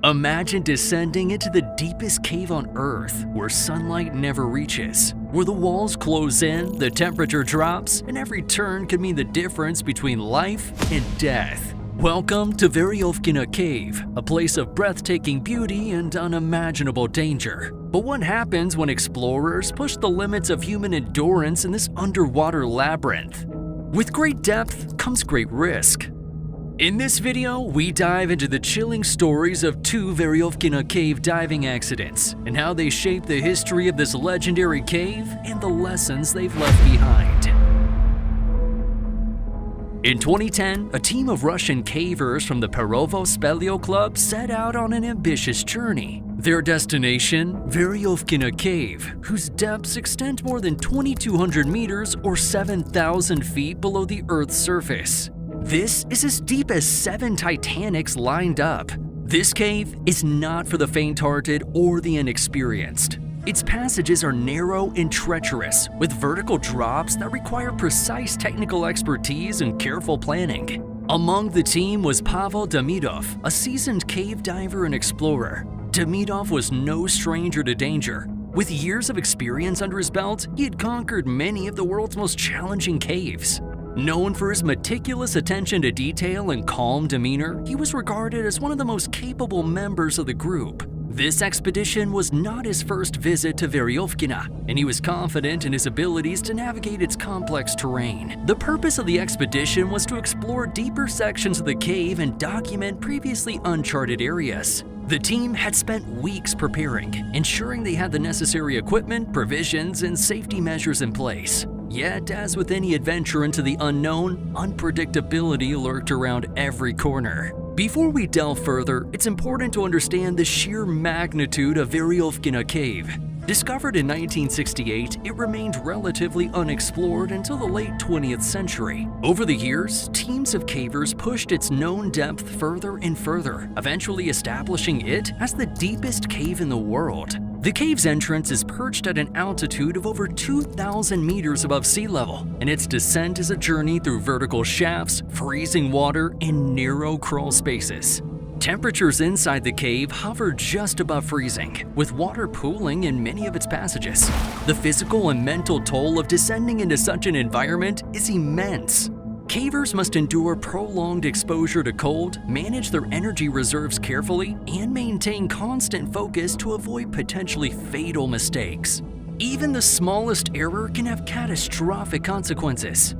Imagine descending into the deepest cave on Earth, where sunlight never reaches, where the walls close in, the temperature drops, and every turn could mean the difference between life and death. Welcome to Veryovkina Cave, a place of breathtaking beauty and unimaginable danger. But what happens when explorers push the limits of human endurance in this underwater labyrinth? With great depth comes great risk. In this video, we dive into the chilling stories of two Veryovkina Cave diving accidents and how they shape the history of this legendary cave and the lessons they've left behind. In 2010, a team of Russian cavers from the Perovo Speleoclub set out on an ambitious journey. Their destination, Veryovkina Cave, whose depths extend more than 2,200 meters or 7,000 feet below the Earth's surface. This is as deep as 7 Titanics lined up. This cave is not for the faint-hearted or the inexperienced. Its passages are narrow and treacherous, with vertical drops that require precise technical expertise and careful planning. Among the team was Pavel Demidov, a seasoned cave diver and explorer. Demidov was no stranger to danger. With years of experience under his belt, he had conquered many of the world's most challenging caves. Known for his meticulous attention to detail and calm demeanor, he was regarded as one of the most capable members of the group. This expedition was not his first visit to Veryovkina, and he was confident in his abilities to navigate its complex terrain. The purpose of the expedition was to explore deeper sections of the cave and document previously uncharted areas. The team had spent weeks preparing, ensuring they had the necessary equipment, provisions, and safety measures in place. Yet, as with any adventure into the unknown, unpredictability lurked around every corner. Before we delve further, it's important to understand the sheer magnitude of Veryovkina Cave. Discovered in 1968, it remained relatively unexplored until the late 20th century. Over the years, teams of cavers pushed its known depth further and further, eventually establishing it as the deepest cave in the world. The cave's entrance is perched at an altitude of over 2,000 meters above sea level, and its descent is a journey through vertical shafts, freezing water, and narrow crawl spaces. Temperatures inside the cave hover just above freezing, with water pooling in many of its passages. The physical and mental toll of descending into such an environment is immense. Cavers must endure prolonged exposure to cold, manage their energy reserves carefully, and maintain constant focus to avoid potentially fatal mistakes. Even the smallest error can have catastrophic consequences.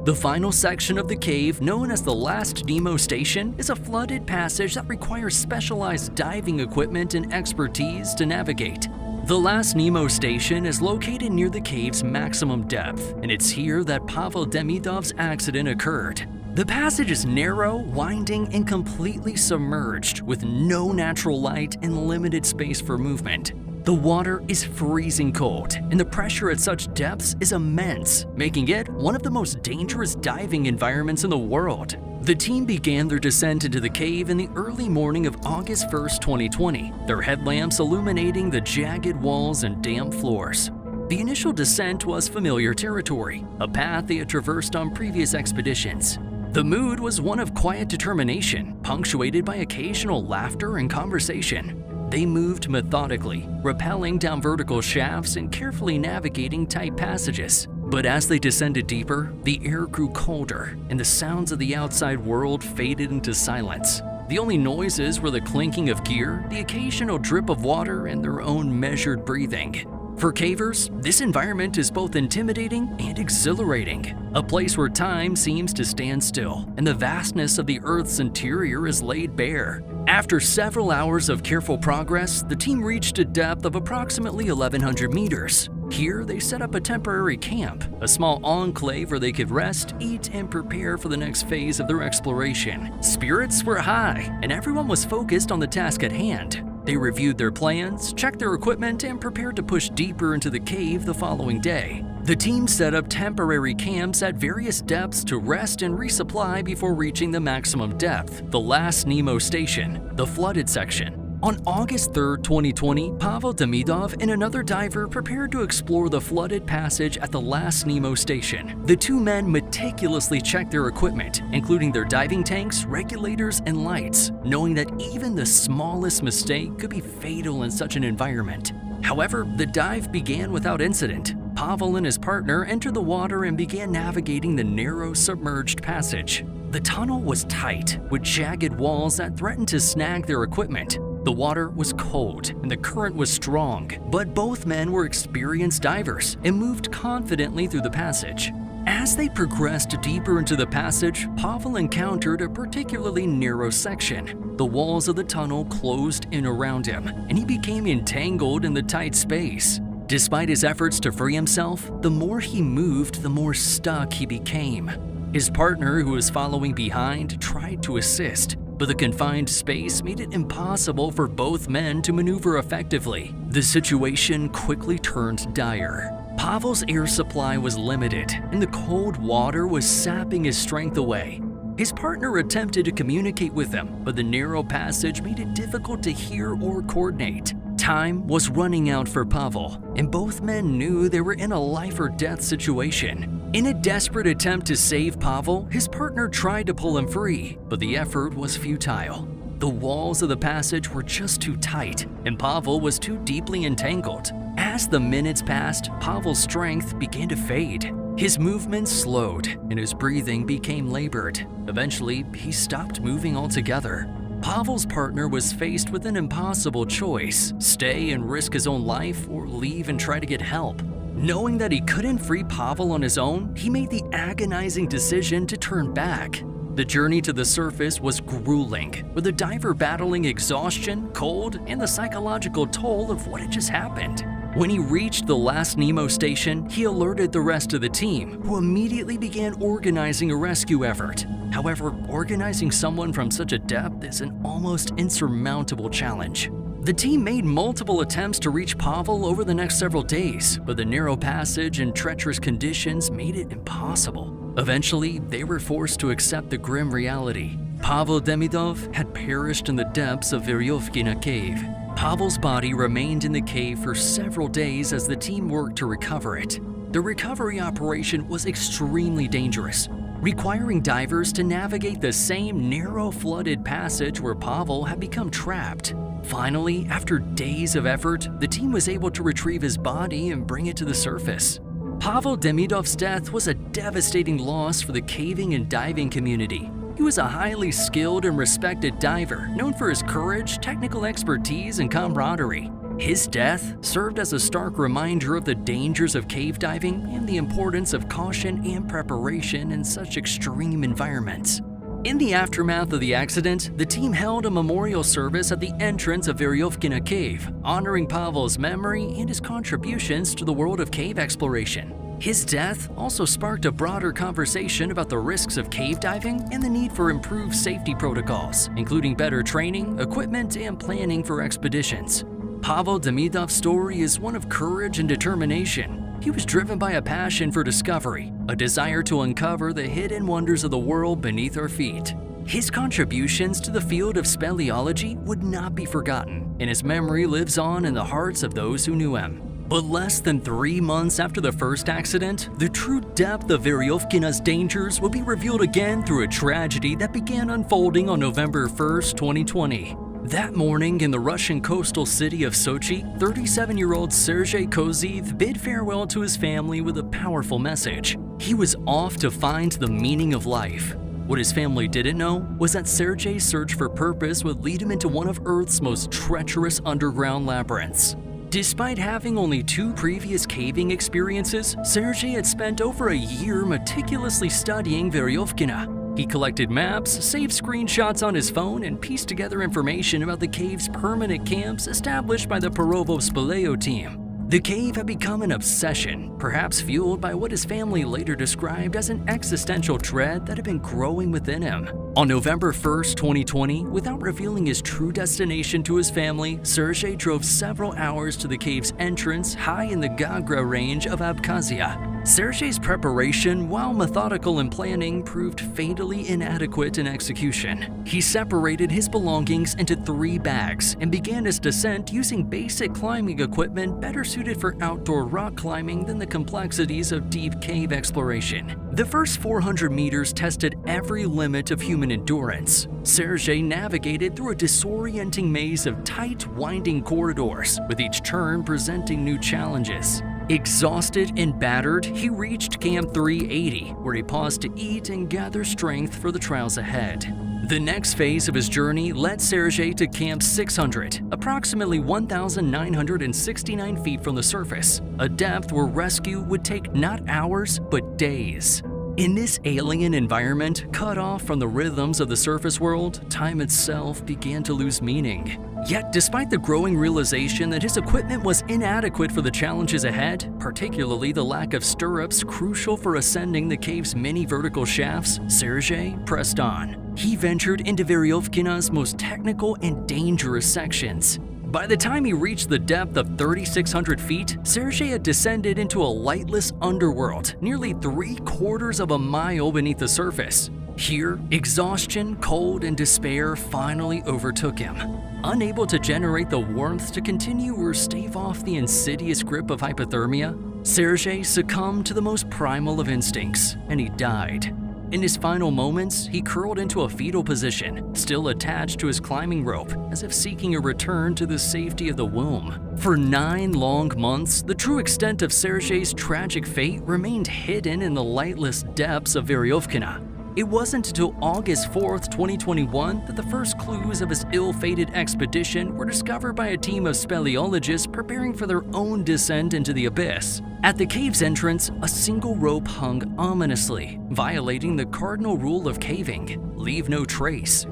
The final section of the cave, known as the Last Nemo Station, is a flooded passage that requires specialized diving equipment and expertise to navigate. The Last Nemo Station is located near the cave's maximum depth, and it's here that Pavel Demidov's accident occurred. The passage is narrow, winding, and completely submerged, with no natural light and limited space for movement. The water is freezing cold, and the pressure at such depths is immense, making it one of the most dangerous diving environments in the world. The team began their descent into the cave in the early morning of August 1, 2020, their headlamps illuminating the jagged walls and damp floors. The initial descent was familiar territory, a path they had traversed on previous expeditions. The mood was one of quiet determination, punctuated by occasional laughter and conversation. They moved methodically, rappelling down vertical shafts and carefully navigating tight passages. But as they descended deeper, the air grew colder, and the sounds of the outside world faded into silence. The only noises were the clinking of gear, the occasional drip of water, and their own measured breathing. For cavers, this environment is both intimidating and exhilarating, a place where time seems to stand still, and the vastness of the Earth's interior is laid bare. After several hours of careful progress, the team reached a depth of approximately 1,100 meters. Here, they set up a temporary camp, a small enclave where they could rest, eat, and prepare for the next phase of their exploration. Spirits were high, and everyone was focused on the task at hand. They reviewed their plans, checked their equipment, and prepared to push deeper into the cave the following day. The team set up temporary camps at various depths to rest and resupply before reaching the maximum depth, the Last Nemo Station, the flooded section. On August 3, 2020, Pavel Demidov and another diver prepared to explore the flooded passage at the last Nemo station. The two men meticulously checked their equipment, including their diving tanks, regulators, and lights, knowing that even the smallest mistake could be fatal in such an environment. However, the dive began without incident. Pavel and his partner entered the water and began navigating the narrow submerged passage. The tunnel was tight, with jagged walls that threatened to snag their equipment. The water was cold and the current was strong, but both men were experienced divers and moved confidently through the passage. As they progressed deeper into the passage, Pavel encountered a particularly narrow section. The walls of the tunnel closed in around him, and he became entangled in the tight space. Despite his efforts to free himself, the more he moved, the more stuck he became. His partner, who was following behind, tried to assist, but the confined space made it impossible for both men to maneuver effectively. The situation quickly turned dire. Pavel's air supply was limited, and the cold water was sapping his strength away. His partner attempted to communicate with him, but the narrow passage made it difficult to hear or coordinate. Time was running out for Pavel, and both men knew they were in a life-or-death situation. In a desperate attempt to save Pavel, his partner tried to pull him free, but the effort was futile. The walls of the passage were just too tight, and Pavel was too deeply entangled. As the minutes passed, Pavel's strength began to fade. His movements slowed, and his breathing became labored. Eventually, he stopped moving altogether. Pavel's partner was faced with an impossible choice: stay and risk his own life, or leave and try to get help. Knowing that he couldn't free Pavel on his own, he made the agonizing decision to turn back. The journey to the surface was grueling, with the diver battling exhaustion, cold, and the psychological toll of what had just happened. When he reached the last Nemo station, he alerted the rest of the team, who immediately began organizing a rescue effort. However, organizing someone from such a depth is an almost insurmountable challenge. The team made multiple attempts to reach Pavel over the next several days, but the narrow passage and treacherous conditions made it impossible. Eventually, they were forced to accept the grim reality. Pavel Demidov had perished in the depths of Veryovkina Cave. Pavel's body remained in the cave for several days as the team worked to recover it. The recovery operation was extremely dangerous, requiring divers to navigate the same narrow flooded passage where Pavel had become trapped. Finally, after days of effort, the team was able to retrieve his body and bring it to the surface. Pavel Demidov's death was a devastating loss for the caving and diving community. He was a highly skilled and respected diver, known for his courage, technical expertise, and camaraderie. His death served as a stark reminder of the dangers of cave diving and the importance of caution and preparation in such extreme environments. In the aftermath of the accident, the team held a memorial service at the entrance of Veryovkina Cave, honoring Pavel's memory and his contributions to the world of cave exploration. His death also sparked a broader conversation about the risks of cave diving and the need for improved safety protocols, including better training, equipment, and planning for expeditions. Pavel Demidov's story is one of courage and determination. He was driven by a passion for discovery, a desire to uncover the hidden wonders of the world beneath our feet. His contributions to the field of speleology would not be forgotten, and his memory lives on in the hearts of those who knew him. But less than 3 months after the first accident, the true depth of Veryovkina's dangers would be revealed again through a tragedy that began unfolding on November 1st, 2020. That morning in the Russian coastal city of Sochi, 37-year-old Sergei Koziv bid farewell to his family with a powerful message. He was off to find the meaning of life. What his family didn't know was that Sergei's search for purpose would lead him into one of Earth's most treacherous underground labyrinths. Despite having only 2 previous caving experiences, Sergei had spent over a year meticulously studying Veryovkina. He collected maps, saved screenshots on his phone, and pieced together information about the cave's permanent camps established by the Perovo Speleoclub team. The cave had become an obsession, perhaps fueled by what his family later described as an existential dread that had been growing within him. On November 1st, 2020, without revealing his true destination to his family, Sergei drove several hours to the cave's entrance high in the Gagra range of Abkhazia. Sergei's preparation, while methodical in planning, proved fatally inadequate in execution. He separated his belongings into 3 bags and began his descent using basic climbing equipment better suited for outdoor rock climbing than the complexities of deep cave exploration. The first 400 meters tested every limit of human endurance. Sergei navigated through a disorienting maze of tight, winding corridors, with each turn presenting new challenges. Exhausted and battered, he reached Camp 380, where he paused to eat and gather strength for the trials ahead. The next phase of his journey led Sergei to Camp 600, approximately 1,969 feet from the surface, a depth where rescue would take not hours, but days. In this alien environment, cut off from the rhythms of the surface world, time itself began to lose meaning. Yet, despite the growing realization that his equipment was inadequate for the challenges ahead, particularly the lack of stirrups crucial for ascending the cave's many vertical shafts, Sergei pressed on. He ventured into Veryovkina's most technical and dangerous sections. By the time he reached the depth of 3,600 feet, Sergei had descended into a lightless underworld, nearly 3/4 of a mile beneath the surface. Here, exhaustion, cold, and despair finally overtook him. Unable to generate the warmth to continue or stave off the insidious grip of hypothermia, Sergei succumbed to the most primal of instincts, and he died. In his final moments, he curled into a fetal position, still attached to his climbing rope, as if seeking a return to the safety of the womb. For 9 long months, the true extent of Sergei's tragic fate remained hidden in the lightless depths of Veryovkina. It wasn't until August 4th, 2021 that the first clues of his ill-fated expedition were discovered by a team of speleologists preparing for their own descent into the abyss. At the cave's entrance, a single rope hung ominously, violating the cardinal rule of caving: leave no trace.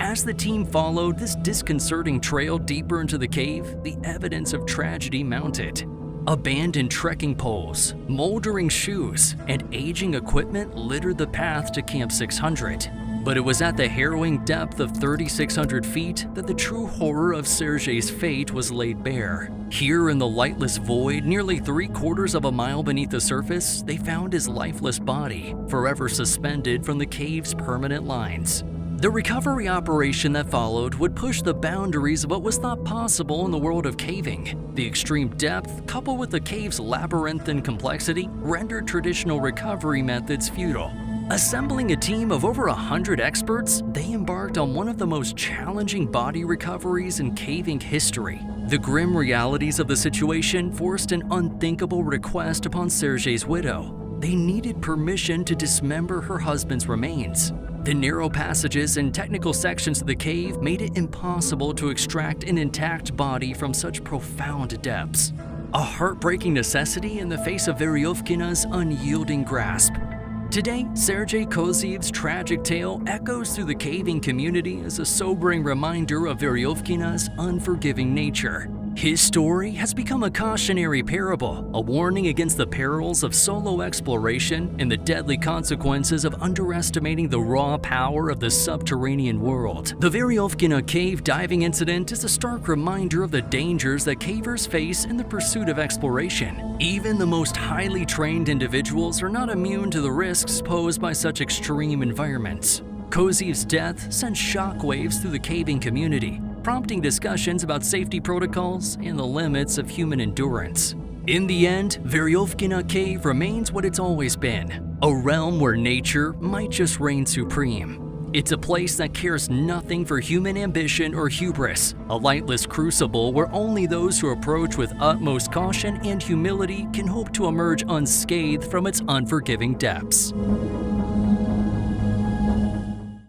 As the team followed this disconcerting trail deeper into the cave, the evidence of tragedy mounted. Abandoned trekking poles, moldering shoes, and aging equipment littered the path to Camp 600. But it was at the harrowing depth of 3,600 feet that the true horror of Sergei's fate was laid bare. Here in the lightless void, nearly 3/4 of a mile beneath the surface, they found his lifeless body, forever suspended from the cave's permanent lines. The recovery operation that followed would push the boundaries of what was thought possible in the world of caving. The extreme depth, coupled with the cave's labyrinthine complexity, rendered traditional recovery methods futile. Assembling a team of over 100 experts, they embarked on one of the most challenging body recoveries in caving history. The grim realities of the situation forced an unthinkable request upon Sergei's widow. They needed permission to dismember her husband's remains. The narrow passages and technical sections of the cave made it impossible to extract an intact body from such profound depths. A heartbreaking necessity in the face of Veryovkina's unyielding grasp. Today, Sergei Kozyev's tragic tale echoes through the caving community as a sobering reminder of Veryovkina's unforgiving nature. His story has become a cautionary parable, a warning against the perils of solo exploration and the deadly consequences of underestimating the raw power of the subterranean world. The Veryovkina Cave diving incident is a stark reminder of the dangers that cavers face in the pursuit of exploration. Even the most highly trained individuals are not immune to the risks posed by such extreme environments. Kozyev's death sent shockwaves through the caving community, prompting discussions about safety protocols and the limits of human endurance. In the end, Veryovkina Cave remains what it's always been, a realm where nature might just reign supreme. It's a place that cares nothing for human ambition or hubris, a lightless crucible where only those who approach with utmost caution and humility can hope to emerge unscathed from its unforgiving depths.